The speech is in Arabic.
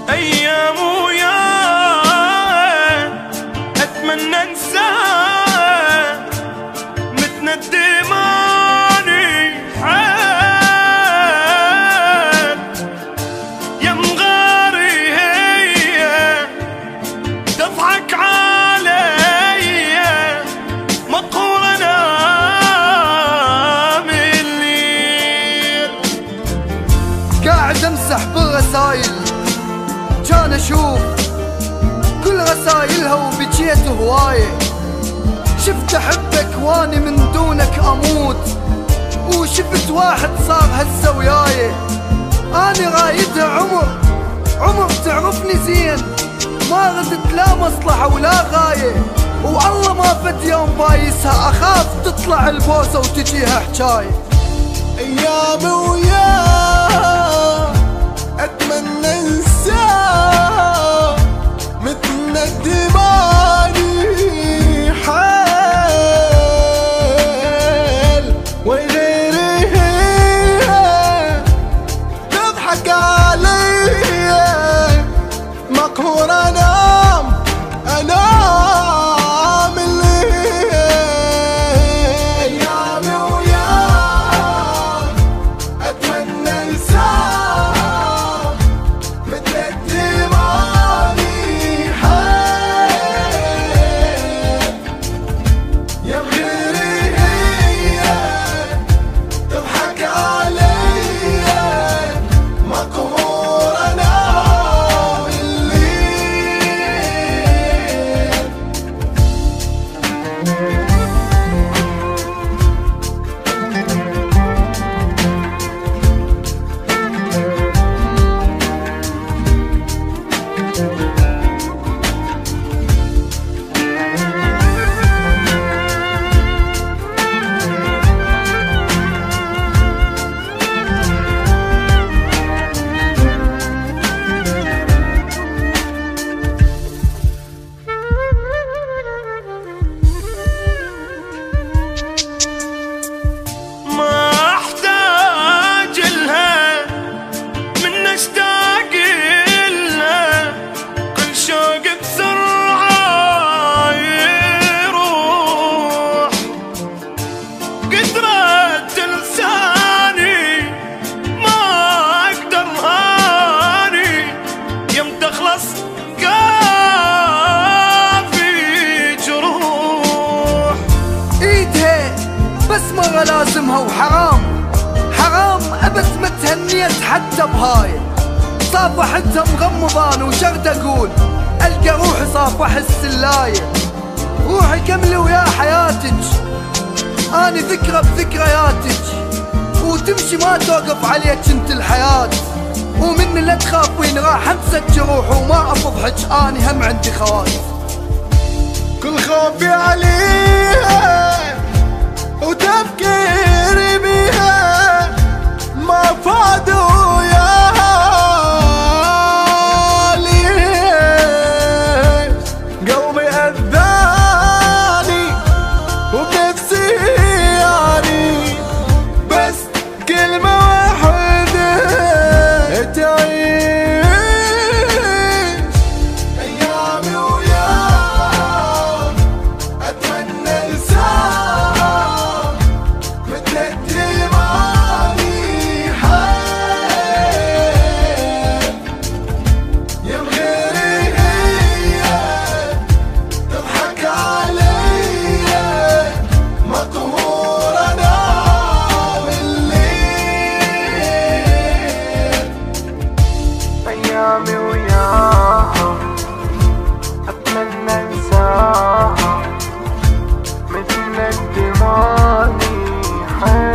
أيام وياه أتمنى أنساه متندماني حال يا مغاري هي تضحك علي مقهور أنا من الليل قاعد أمسح بالرسايل كان اشوف كل رسايلها وبجيت هوايه شفت احبك واني من دونك اموت وشفت واحد صار هسه وياي اني رايدها عمر تعرفني زين ما ردت لا مصلحه ولا غايه والله ما فد يوم بايسها اخاف تطلع البوسه وتجيها حجايه ايام وياه اتمنى انساه متندماني حال وغيري هي تضحك علي مقهور انام من الليل ايامي وياه اتمنى انساه متندماني حال يا غيري هي تضحك علي مقهور انا من الليل بس مرة لازمها وحرام ابد ما تهنيت حتى بهاي صافحتها مغمضان وشرد اقول القى روحي صافح السلاية روحي كملي ويا حياتك اني ذكرى بذكرياتك وتمشي ما توقف عليك انت الحياة ومني لا تخافين راح انسى الجروح وما افضحك اني هم عندي خوايف كل خوفي عليها وتفكيري بيها ما فادوا ياها ليش قلبي أذاني وبنفسي يعني بس كلمة واحدة تعيش أيامي وياه أتمنى انساه متندماني حال حالي حالي